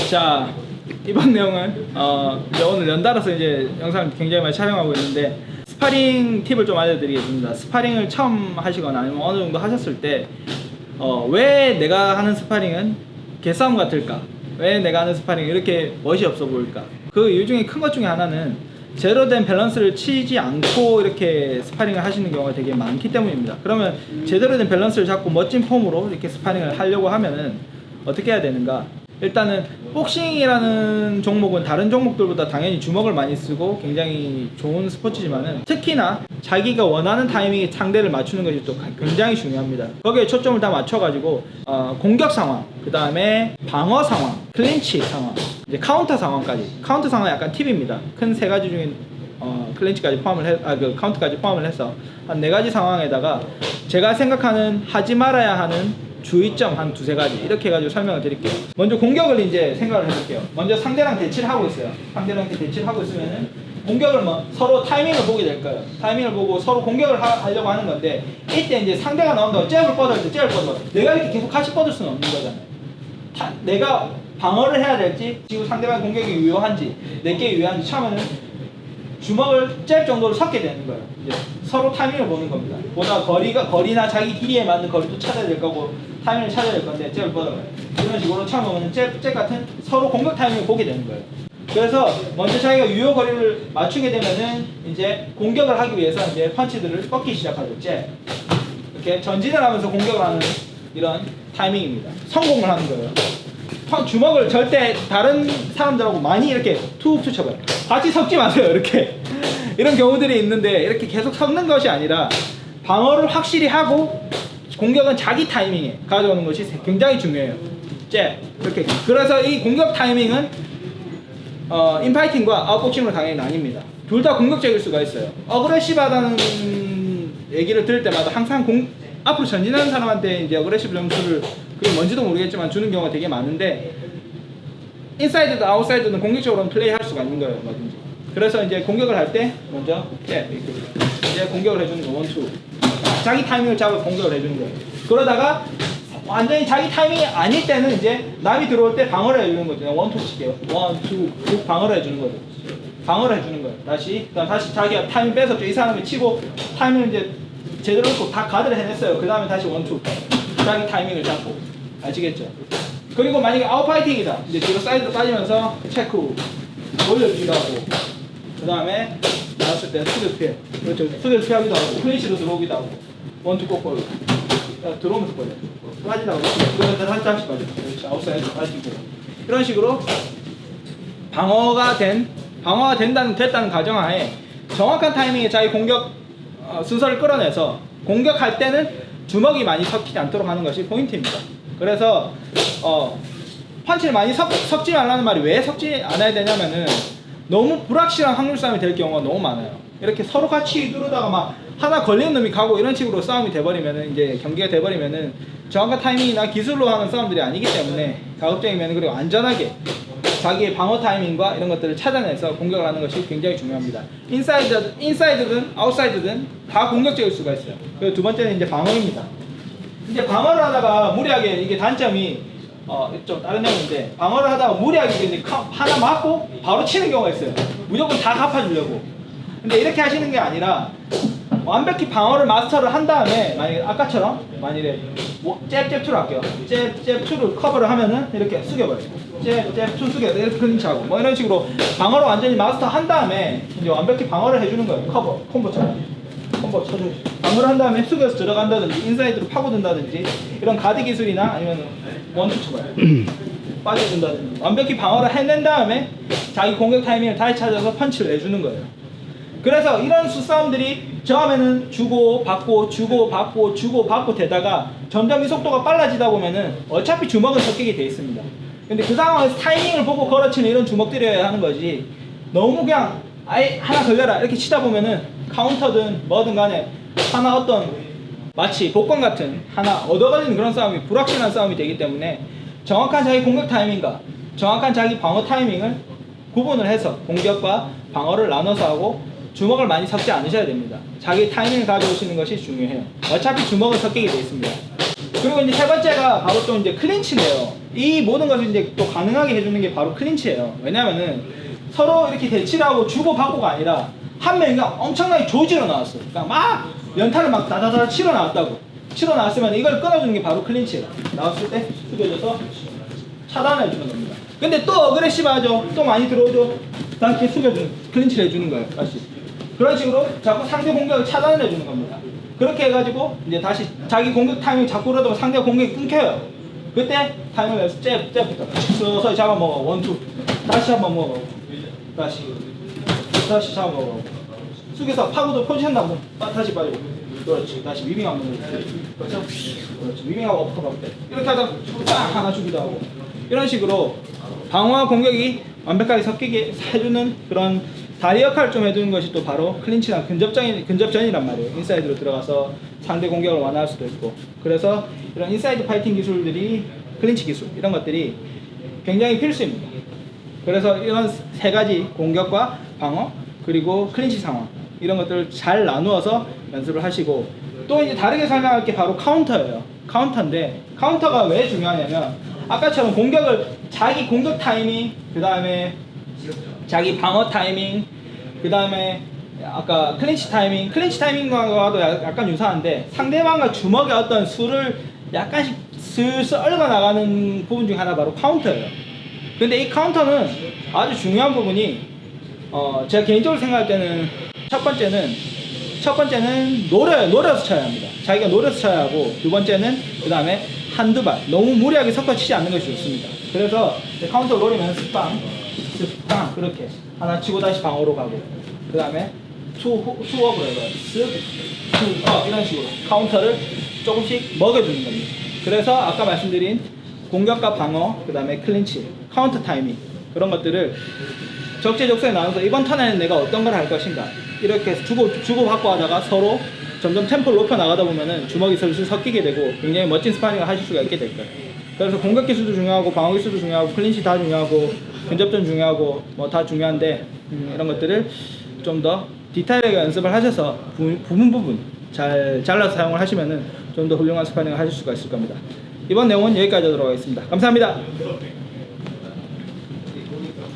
자, 이번 내용은 이제 오늘 연달아서 이제 영상을 굉장히 많이 촬영하고 있는데 스파링 팁을 좀 알려드리겠습니다. 스파링을 처음 하시거나 아니면 어느 정도 하셨을 때 왜 내가 하는 스파링은 개싸움 같을까? 왜 내가 하는 스파링이 이렇게 멋이 없어 보일까? 그 이유 중에 큰 것 중에 하나는 제대로 된 밸런스를 치지 않고 이렇게 스파링을 하시는 경우가 되게 많기 때문입니다. 그러면 제대로 된 밸런스를 잡고 멋진 폼으로 이렇게 스파링을 하려고 하면은 어떻게 해야 되는가? 일단은 복싱이라는 종목은 다른 종목들보다 당연히 주먹을 많이 쓰고 굉장히 좋은 스포츠지만은 특히나 자기가 원하는 타이밍에 상대를 맞추는 것이 또 굉장히 중요합니다. 거기에 초점을 다 맞춰가지고 공격 상황, 그 다음에 방어 상황, 클린치 상황, 이제 카운터 상황까지. 카운터 상황은 약간 팁입니다. 큰 세 가지 중에 클린치까지 포함을 그 카운터까지 포함을 해서 한 네 가지 상황에다가 제가 생각하는 하지 말아야 하는 주의점 한 두세 가지 이렇게 해가지고 설명을 드릴게요. 먼저 공격을 이제 생각을 해볼게요. 먼저 상대랑 대치를 하고 있어요. 상대랑 이렇게 대치를 하고 있으면은 공격을 서로 타이밍을 보게 될 거예요. 타이밍을 보고 서로 공격을 하려고 하는 건데 이때 이제 상대가 나온다고 잽을 뻗을 때 잽을 뻗어. 내가 이렇게 계속 같이 뻗을 수는 없는 거잖아요. 내가 방어를 해야 될지 지금 상대방 공격이 유효한지 내게 유효한지 처음에는 주먹을 잽 정도로 섞게 되는 거예요. 이제 서로 타이밍을 보는 겁니다. 보다 거리나 자기 길이에 맞는 거리도 찾아야 될 거고 타이밍을 찾아야 될 건데 잽을 뻗어요. 이런 식으로 처음 보면 잽 같은 서로 공격 타이밍을 보게 되는 거예요. 그래서 먼저 자기가 유효 거리를 맞추게 되면은 이제 공격을 하기 위해서 이제 펀치들을 뻗기 시작하죠. 잽 이렇게 전진을 하면서 공격을 하는 이런 타이밍입니다. 성공을 하는 거예요. 주먹을 절대 다른 사람들하고 많이 이렇게 툭툭 쳐봐요. 같이 섞지 마세요. 이렇게 이런 경우들이 있는데 이렇게 계속 섞는 것이 아니라 방어를 확실히 하고 공격은 자기 타이밍에 가져오는 것이 굉장히 중요해요. 잽 이렇게. 그래서 이 공격 타이밍은 인파이팅과 아웃복싱으로 당연히 나뉩니다. 둘 다 공격적일 수가 있어요. 어그레시브하다는 얘기를 들을 때마다 항상 앞으로 전진하는 사람한테 이제 어그레시브 점수를 그게 뭔지도 모르겠지만 주는 경우가 되게 많은데 인사이드도 아웃사이드는 공격적으로는 플레이할 수가 있는 거예요. 뭐든지. 그래서 이제 공격을 할 때 먼저 이렇게 이제 공격을 해주는 거 원투 자기 타이밍을 잡아 공격을 해주는 거예요. 그러다가 완전히 자기 타이밍이 아닐 때는 이제 남이 들어올 때 방어를 해주는 거죠. 원투 칠게요. 원투 방어를 해주는 거죠. 방어를 해주는 거예요. 다시 자기가 타이밍 뺏었죠. 이 사람이 치고 타이밍을 이제 제대로 놓고 다 가드를 해냈어요. 그 다음에 다시 원투 자기 타이밍을 잡고 아시겠죠? 그리고 만약에 아웃파이팅이다. 이제 뒤로 사이드로 빠지면서 체크 올려주기도 하고 그 다음에 나왔을 때 수비를 피해. 그렇죠. 수비를 피하기도 하고 클린치로 들어오기도 하고 원투 꼭 들어오면서 걸려. 빠지다 하고 그러면서 살짝씩 빠져. 그렇죠. 아웃사이드로 빠지고 이런 식으로 방어가 됐다는 가정하에 정확한 타이밍에 자기 공격 순서를 끌어내서 공격할 때는 주먹이 많이 섞이지 않도록 하는 것이 포인트입니다. 그래서 펀치를 많이 섞지 말라는 말이 왜 섞지 않아야 되냐면은 너무 불확실한 확률 싸움이 될 경우가 너무 많아요. 이렇게 서로 같이 누르다가 막 하나 걸리는 놈이 가고 이런 식으로 싸움이 돼버리면은 이제 경기가 돼버리면은 정확한 타이밍이나 기술로 하는 싸움들이 아니기 때문에 가급적이면 그리고 안전하게 자기의 방어 타이밍과 이런 것들을 찾아내서 공격을 하는 것이 굉장히 중요합니다. 인사이드든 아웃사이드든 다 공격적일 수가 있어요. 그리고 두 번째는 이제 방어입니다. 이제 방어를 하다가 무리하게 이게 단점이 좀 다른 내용인데 방어를 하다가 무리하게 이제 하나 맞고 바로 치는 경우가 있어요. 무조건 다 갚아주려고. 근데 이렇게 하시는 게 아니라 완벽히 방어를 마스터를 한 다음에 만약에 아까처럼 만일에 잽2로 할게요. 잽2를 커버를 하면은 이렇게 숙여버려요. 잽2 숙여서 이렇게 클린치하고 뭐 이런 식으로 방어를 완전히 마스터 한 다음에 이제 완벽히 방어를 해주는 거예요. 커버, 콤보처럼. 콤보 쳐줘요. 방어를 한 다음에 숙여서 들어간다든지 인사이드로 파고든다든지 이런 가드 기술이나 아니면 원투 쳐봐요. 빠져준다든지 완벽히 방어를 해낸 다음에 자기 공격 타이밍을 다시 찾아서 펀치를 내주는 거예요. 그래서 이런 수싸움들이 처음에는 주고 받고 되다가 점점 이 속도가 빨라지다 보면은 어차피 주먹은 섞이게 돼 있습니다. 근데 그 상황에서 타이밍을 보고 걸어치는 이런 주먹들이어야 하는 거지 너무 그냥 아예 하나 걸려라 이렇게 치다 보면은 카운터든 뭐든 간에 하나 어떤 마치 복권 같은 하나 얻어걸리는 그런 싸움이 불확실한 싸움이 되기 때문에 정확한 자기 공격 타이밍과 정확한 자기 방어 타이밍을 구분을 해서 공격과 방어를 나눠서 하고 주먹을 많이 섞지 않으셔야 됩니다. 자기 타이밍을 가져오시는 것이 중요해요. 어차피 주먹은 섞이게 되어 있습니다. 그리고 이제 세 번째가 바로 또 이제 클린치인데요. 이 모든 것을 이제 또 가능하게 해주는 게 바로 클린치예요. 왜냐면은 서로 이렇게 대치를 하고 주고받고가 아니라 한 명이 엄청나게 조지로 나왔어. 그러니까 막 연타를 막 다다다 치러 나왔다고. 치러 나왔으면 이걸 끊어주는 게 바로 클린치예요. 나왔을 때 숙여줘서 차단해 주는 겁니다. 근데 또 어그레시브하죠. 또 많이 들어오죠. 다시 숙여주는 클린치를 해주는 거예요. 다시 그런 식으로 자꾸 상대 공격을 차단해 주는 겁니다. 그렇게 해가지고 이제 다시 자기 공격 타이밍 자꾸 그러다가 상대 공격이 끊겨요. 그때 타이밍을 내서 잽부터 서서히 잡아먹어. 원투 다시 한번 먹어. 다시 잡아먹어. 숙여서 파고도 포지션 나고 다시 빠지고. 그렇지. 다시 위빙 한번 해주고. 그렇죠? 그렇지. 위빙하고 업커 때 이렇게 하다가 딱 하나 주기도 하고. 이런 식으로 방어와 공격이 완벽하게 섞이게 해주는 그런 다리 역할을 좀 해주는 것이 또 바로 클린치랑 근접전이란 말이에요. 인사이드로 들어가서 상대 공격을 완화할 수도 있고. 그래서 이런 인사이드 파이팅 기술들이 클린치 기술 이런 것들이 굉장히 필수입니다. 그래서 이런 세 가지 공격과 방어 그리고 클린치 상황 이런 것들을 잘 나누어서 연습을 하시고 또 이제 다르게 설명할 게 바로 카운터예요. 카운터인데 카운터가 왜 중요하냐면 아까처럼 공격을 자기 공격 타이밍 그 다음에 자기 방어 타이밍 그 다음에 아까 클린치 타이밍과도 약간 유사한데 상대방과 주먹의 어떤 수를 약간씩 슬슬 얽어 나가는 부분 중에 하나 바로 카운터예요. 근데 이 카운터는 아주 중요한 부분이 제가 개인적으로 생각할 때는 첫 번째는 노려서 쳐야 합니다. 자기가 노려서 쳐야 하고 두 번째는 그 다음에 한두 발 너무 무리하게 섞어 치지 않는 것이 좋습니다. 그래서 카운터 노리면 스빵 그렇게 하나 치고 다시 방어로 가고 그 다음에 투업으로 해봐요. 이런 식으로 카운터를 조금씩 먹여주는 겁니다. 그래서 아까 말씀드린 공격과 방어 그 다음에 클린치 카운터 타이밍 그런 것들을 적재적소에 나눠서 이번 턴에는 내가 어떤 걸 할 것인가 이렇게 주고받고 하다가 서로 점점 템포를 높여 나가다 보면은 주먹이 슬슬 섞이게 되고 굉장히 멋진 스파링을 하실 수가 있게 될 거예요. 그래서 공격 기술도 중요하고 방어 기술도 중요하고 클린치 다 중요하고 근접전 중요하고 뭐 다 중요한데 이런 것들을 좀 더 디테일하게 연습을 하셔서 부분 잘 잘라서 사용을 하시면은 좀 더 훌륭한 스파링을 하실 수가 있을 겁니다. 이번 내용은 여기까지 하도록 하겠습니다. 감사합니다.